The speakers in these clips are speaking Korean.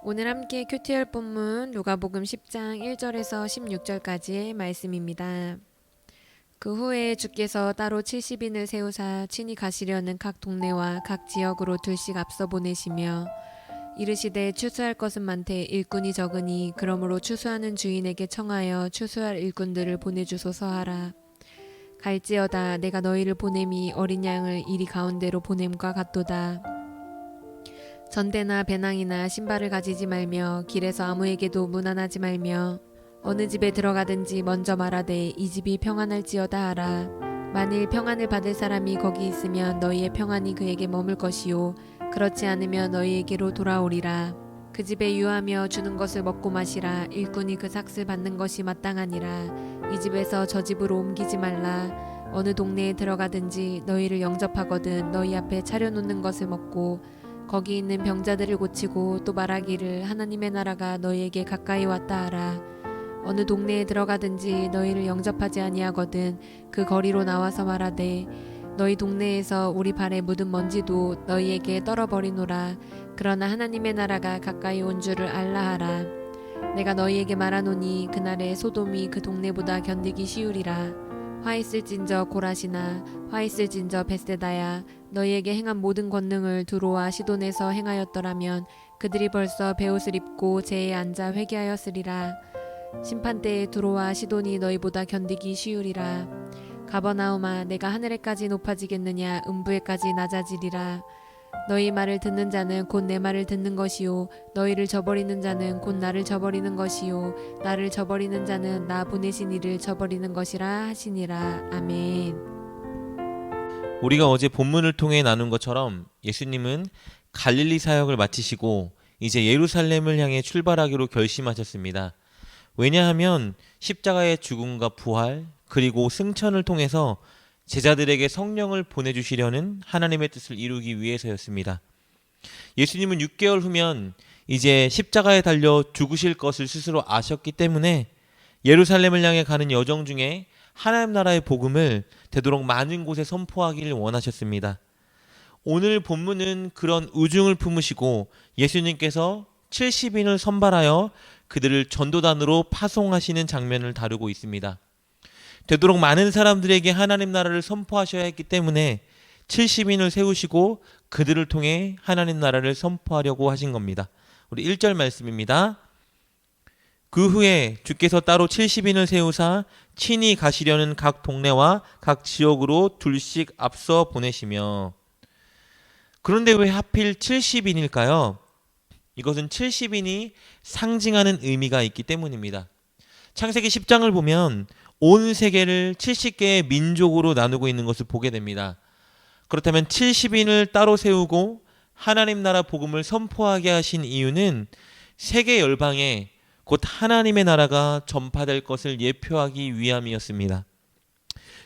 오늘 함께 큐티할 본문 누가복음 10장 1절에서 16절까지의 말씀입니다. 그 후에 주께서 따로 70인을 세우사 친히 가시려는 각 동네와 각 지역으로 둘씩 앞서 보내시며 이르시되 추수할 것은 많되 일꾼이 적으니 그러므로 추수하는 주인에게 청하여 추수할 일꾼들을 보내주소서 하라. 갈지어다 내가 너희를 보냄이 어린 양을 이리 가운데로 보냄과 같도다. 전대나 배낭이나 신발을 가지지 말며 길에서 아무에게도 문안하지 말며 어느 집에 들어가든지 먼저 말하되 이 집이 평안할지어다 하라. 만일 평안을 받을 사람이 거기 있으면 너희의 평안이 그에게 머물 것이요 그렇지 않으면 너희에게로 돌아오리라. 그 집에 유하며 주는 것을 먹고 마시라. 일꾼이 그 삭을 받는 것이 마땅하니라. 이 집에서 저 집으로 옮기지 말라. 어느 동네에 들어가든지 너희를 영접하거든 너희 앞에 차려놓는 것을 먹고 거기 있는 병자들을 고치고 또 말하기를 하나님의 나라가 너희에게 가까이 왔다 하라. 어느 동네에 들어가든지 너희를 영접하지 아니하거든 그 거리로 나와서 말하되 너희 동네에서 우리 발에 묻은 먼지도 너희에게 떨어버리노라. 그러나 하나님의 나라가 가까이 온 줄을 알라 하라. 내가 너희에게 말하노니 그날에 소돔이 그 동네보다 견디기 쉬우리라. 화 있을진저 고라시나 화 있을진저 벳세다야 너희에게 행한 모든 권능을 두로와 시돈에서 행하였더라면 그들이 벌써 베옷을 입고 제에 앉아 회개하였으리라. 심판때에 두로와 시돈이 너희보다 견디기 쉬우리라. 가버나움아 내가 하늘에까지 높아지겠느냐 음부에까지 낮아지리라. 너희 말을 듣는 자는 곧 내 말을 듣는 것이요 너희를 저버리는 자는 곧 나를 저버리는 것이요 나를 저버리는 자는 나 보내신 이를 저버리는 것이라 하시니라. 아멘. 우리가 어제 본문을 통해 나눈 것처럼 예수님은 갈릴리 사역을 마치시고 이제 예루살렘을 향해 출발하기로 결심하셨습니다. 왜냐하면 십자가의 죽음과 부활 그리고 승천을 통해서 제자들에게 성령을 보내주시려는 하나님의 뜻을 이루기 위해서였습니다. 예수님은 6개월 후면 이제 십자가에 달려 죽으실 것을 스스로 아셨기 때문에 예루살렘을 향해 가는 여정 중에 하나님 나라의 복음을 되도록 많은 곳에 선포하기를 원하셨습니다. 오늘 본문은 그런 의중을 품으시고 예수님께서 70인을 선발하여 그들을 전도단으로 파송하시는 장면을 다루고 있습니다. 되도록 많은 사람들에게 하나님 나라를 선포하셔야 했기 때문에 70인을 세우시고 그들을 통해 하나님 나라를 선포하려고 하신 겁니다. 우리 1절 말씀입니다. 그 후에 주께서 따로 70인을 세우사 친히 가시려는 각 동네와 각 지역으로 둘씩 앞서 보내시며. 그런데 왜 하필 70인일까요? 이것은 70인이 상징하는 의미가 있기 때문입니다. 창세기 10장을 보면 온 세계를 70개의 민족으로 나누고 있는 것을 보게 됩니다. 그렇다면 70인을 따로 세우고 하나님 나라 복음을 선포하게 하신 이유는 세계 열방에 곧 하나님의 나라가 전파될 것을 예표하기 위함이었습니다.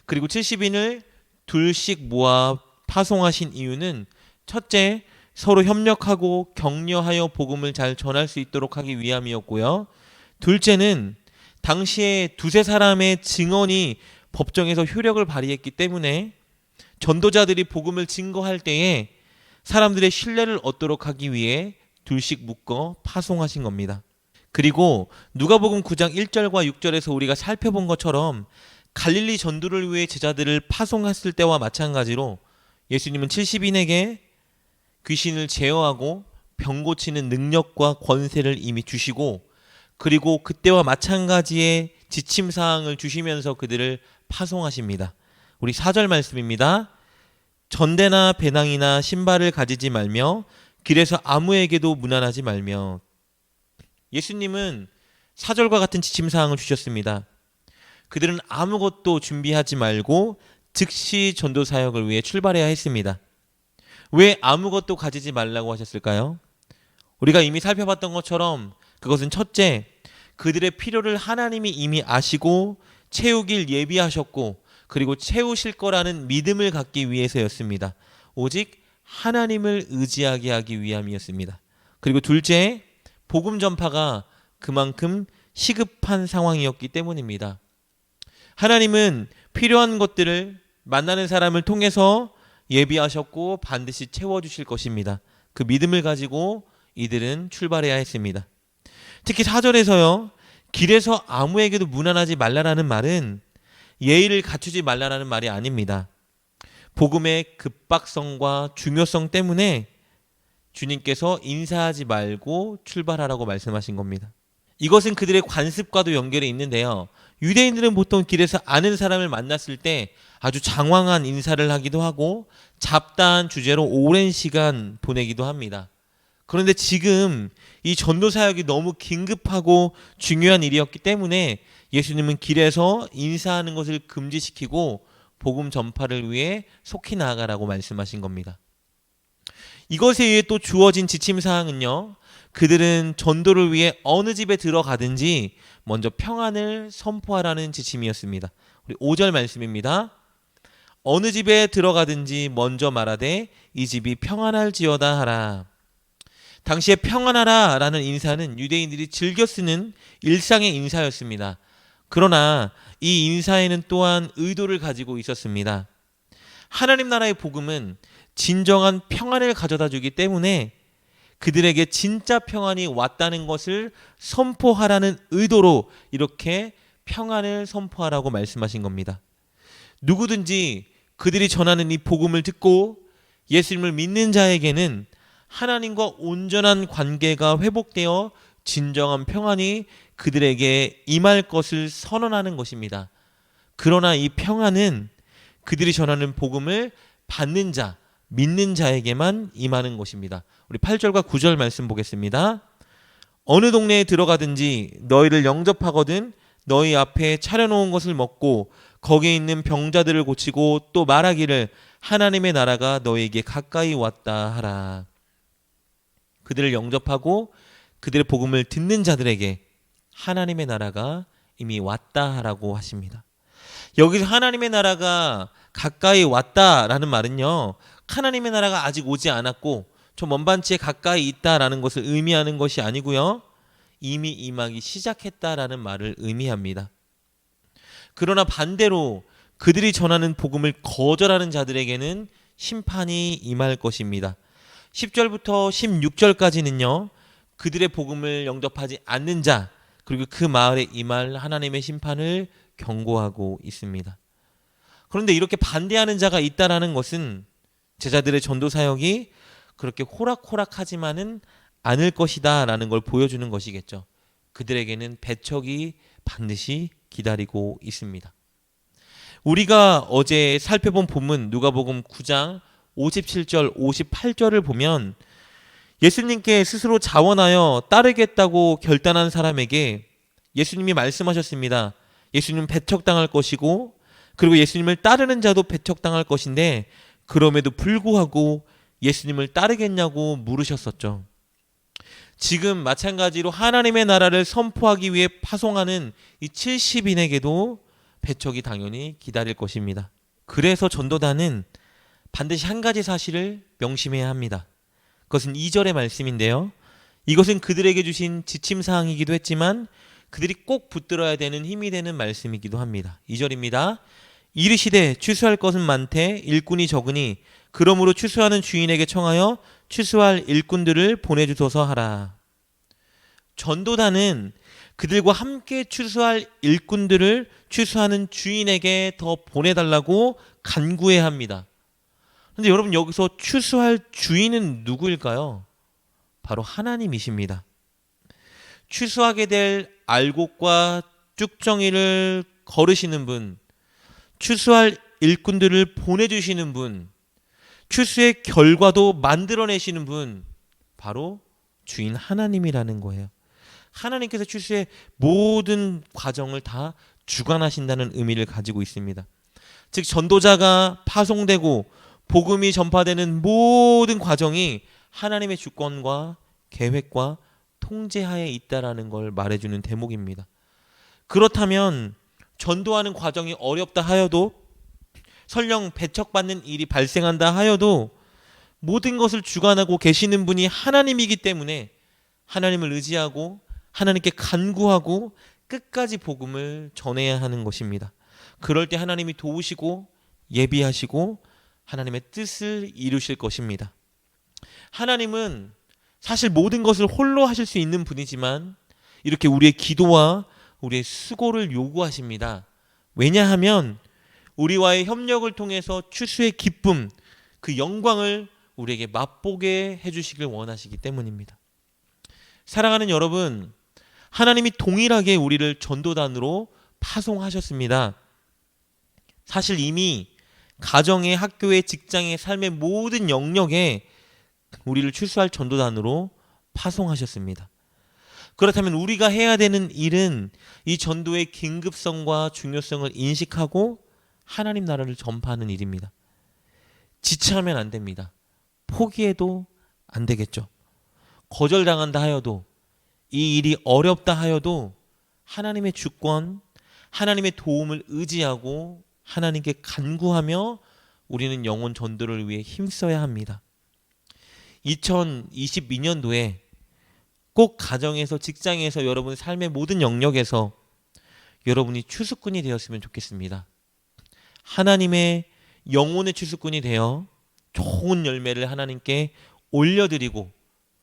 그리고 70인을 둘씩 모아 파송하신 이유는 첫째, 서로 협력하고 격려하여 복음을 잘 전할 수 있도록 하기 위함이었고요. 둘째는 당시에 두세 사람의 증언이 법정에서 효력을 발휘했기 때문에 전도자들이 복음을 증거할 때에 사람들의 신뢰를 얻도록 하기 위해 둘씩 묶어 파송하신 겁니다. 그리고 누가복음 9장 1절과 6절에서 우리가 살펴본 것처럼 갈릴리 전도를 위해 제자들을 파송했을 때와 마찬가지로 예수님은 70인에게 귀신을 제어하고 병 고치는 능력과 권세를 이미 주시고 그리고 그때와 마찬가지의 지침사항을 주시면서 그들을 파송하십니다. 우리 4절 말씀입니다. 전대나 배낭이나 신발을 가지지 말며 길에서 아무에게도 문안하지 말며. 예수님은 4절과 같은 지침사항을 주셨습니다. 그들은 아무것도 준비하지 말고 즉시 전도사역을 위해 출발해야 했습니다. 왜 아무것도 가지지 말라고 하셨을까요? 우리가 이미 살펴봤던 것처럼 그것은 첫째, 그들의 필요를 하나님이 이미 아시고 채우길 예비하셨고 그리고 채우실 거라는 믿음을 갖기 위해서였습니다. 오직 하나님을 의지하게 하기 위함이었습니다. 그리고 둘째, 복음 전파가 그만큼 시급한 상황이었기 때문입니다. 하나님은 필요한 것들을 만나는 사람을 통해서 예비하셨고 반드시 채워주실 것입니다. 그 믿음을 가지고 이들은 출발해야 했습니다. 특히 4절에서요. 길에서 아무에게도 문안하지 말라라는 말은 예의를 갖추지 말라라는 말이 아닙니다. 복음의 급박성과 중요성 때문에 주님께서 인사하지 말고 출발하라고 말씀하신 겁니다. 이것은 그들의 관습과도 연결이 있는데요. 유대인들은 보통 길에서 아는 사람을 만났을 때 아주 장황한 인사를 하기도 하고 잡다한 주제로 오랜 시간 보내기도 합니다. 그런데 지금 이 전도 사역이 너무 긴급하고 중요한 일이었기 때문에 예수님은 길에서 인사하는 것을 금지시키고 복음 전파를 위해 속히 나아가라고 말씀하신 겁니다. 이것에 의해 또 주어진 지침사항은요. 그들은 전도를 위해 어느 집에 들어가든지 먼저 평안을 선포하라는 지침이었습니다. 우리 5절 말씀입니다. 어느 집에 들어가든지 먼저 말하되 이 집이 평안할지어다 하라. 당시에 평안하라 라는 인사는 유대인들이 즐겨 쓰는 일상의 인사였습니다. 그러나 이 인사에는 또한 의도를 가지고 있었습니다. 하나님 나라의 복음은 진정한 평안을 가져다 주기 때문에 그들에게 진짜 평안이 왔다는 것을 선포하라는 의도로 이렇게 평안을 선포하라고 말씀하신 겁니다. 누구든지 그들이 전하는 이 복음을 듣고 예수님을 믿는 자에게는 하나님과 온전한 관계가 회복되어 진정한 평안이 그들에게 임할 것을 선언하는 것입니다. 그러나 이 평안은 그들이 전하는 복음을 받는 자, 믿는 자에게만 임하는 것입니다. 우리 8절과 9절 말씀 보겠습니다. 어느 동네에 들어가든지 너희를 영접하거든 너희 앞에 차려놓은 것을 먹고 거기에 있는 병자들을 고치고 또 말하기를 하나님의 나라가 너희에게 가까이 왔다 하라. 그들을 영접하고 그들의 복음을 듣는 자들에게 하나님의 나라가 이미 왔다 하라고 하십니다. 여기서 하나님의 나라가 가까이 왔다라는 말은요. 하나님의 나라가 아직 오지 않았고 저 먼 반치에 가까이 있다라는 것을 의미하는 것이 아니고요. 이미 임하기 시작했다라는 말을 의미합니다. 그러나 반대로 그들이 전하는 복음을 거절하는 자들에게는 심판이 임할 것입니다. 10절부터 16절까지는요. 그들의 복음을 영접하지 않는 자 그리고 그 마을에 임할 하나님의 심판을 경고하고 있습니다. 그런데 이렇게 반대하는 자가 있다라는 것은 제자들의 전도 사역이 그렇게 호락호락하지만은 않을 것이다 라는 걸 보여주는 것이겠죠. 그들에게는 배척이 반드시 기다리고 있습니다. 우리가 어제 살펴본 본문 누가복음 9장 57절 58절을 보면 예수님께 스스로 자원하여 따르겠다고 결단한 사람에게 예수님이 말씀하셨습니다. 예수님은 배척당할 것이고 그리고 예수님을 따르는 자도 배척당할 것인데 그럼에도 불구하고 예수님을 따르겠냐고 물으셨었죠. 지금 마찬가지로 하나님의 나라를 선포하기 위해 파송하는 이 70인에게도 배척이 당연히 기다릴 것입니다. 그래서 전도단은 반드시 한 가지 사실을 명심해야 합니다. 그것은 2절의 말씀인데요. 이것은 그들에게 주신 지침사항이기도 했지만 그들이 꼭 붙들어야 되는 힘이 되는 말씀이기도 합니다. 2절입니다. 이르시되 추수할 것은 많되 일꾼이 적으니 그러므로 추수하는 주인에게 청하여 추수할 일꾼들을 보내주소서 하라. 전도단은 그들과 함께 추수할 일꾼들을 추수하는 주인에게 더 보내달라고 간구해야 합니다. 그런데 여러분 여기서 추수할 주인은 누구일까요? 바로 하나님이십니다. 추수하게 될 알곡과 쭉정이를 거르시는 분, 추수할 일꾼들을 보내주시는 분, 추수의 결과도 만들어내시는 분, 바로 주인 하나님이라는 거예요. 하나님께서 추수의 모든 과정을 다 주관하신다는 의미를 가지고 있습니다. 즉 전도자가 파송되고 복음이 전파되는 모든 과정이 하나님의 주권과 계획과 통제하에 있다라는 걸 말해주는 대목입니다. 그렇다면 전도하는 과정이 어렵다 하여도 설령 배척받는 일이 발생한다 하여도 모든 것을 주관하고 계시는 분이 하나님이기 때문에 하나님을 의지하고 하나님께 간구하고 끝까지 복음을 전해야 하는 것입니다. 그럴 때 하나님이 도우시고 예비하시고 하나님의 뜻을 이루실 것입니다. 하나님은 사실 모든 것을 홀로 하실 수 있는 분이지만 이렇게 우리의 기도와 우리의 수고를 요구하십니다. 왜냐하면 우리와의 협력을 통해서 추수의 기쁨, 그 영광을 우리에게 맛보게 해주시길 원하시기 때문입니다. 사랑하는 여러분, 하나님이 동일하게 우리를 전도단으로 파송하셨습니다. 사실 이미 가정의, 학교의, 직장의, 삶의 모든 영역에 우리를 출소할 전도단으로 파송하셨습니다. 그렇다면 우리가 해야 되는 일은 이 전도의 긴급성과 중요성을 인식하고 하나님 나라를 전파하는 일입니다. 지체하면 안 됩니다. 포기해도 안 되겠죠. 거절당한다 하여도, 이 일이 어렵다 하여도 하나님의 주권, 하나님의 도움을 의지하고 하나님께 간구하며 우리는 영혼 전도를 위해 힘써야 합니다. 2022년도에 꼭 가정에서, 직장에서, 여러분 삶의 모든 영역에서 여러분이 추수꾼이 되었으면 좋겠습니다. 하나님의 영혼의 추수꾼이 되어 좋은 열매를 하나님께 올려드리고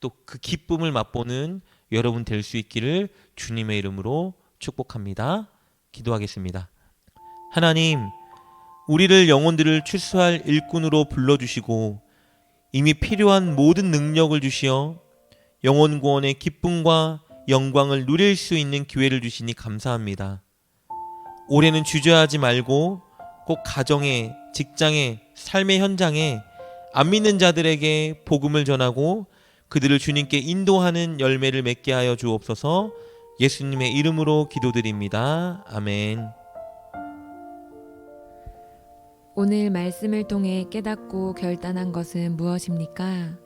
또 그 기쁨을 맛보는 여러분 될 수 있기를 주님의 이름으로 축복합니다. 기도하겠습니다. 하나님, 우리를 영혼들을 출소할 일꾼으로 불러주시고 이미 필요한 모든 능력을 주시어 영혼 구원의 기쁨과 영광을 누릴 수 있는 기회를 주시니 감사합니다. 올해는 주저하지 말고 꼭 가정에, 직장에, 삶의 현장에 안 믿는 자들에게 복음을 전하고 그들을 주님께 인도하는 열매를 맺게 하여 주옵소서. 예수님의 이름으로 기도드립니다. 아멘. 오늘 말씀을 통해 깨닫고 결단한 것은 무엇입니까?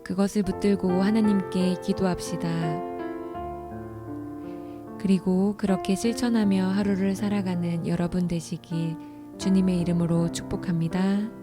그것을 붙들고 하나님께 기도합시다. 그리고 그렇게 실천하며 하루를 살아가는 여러분 되시길 주님의 이름으로 축복합니다.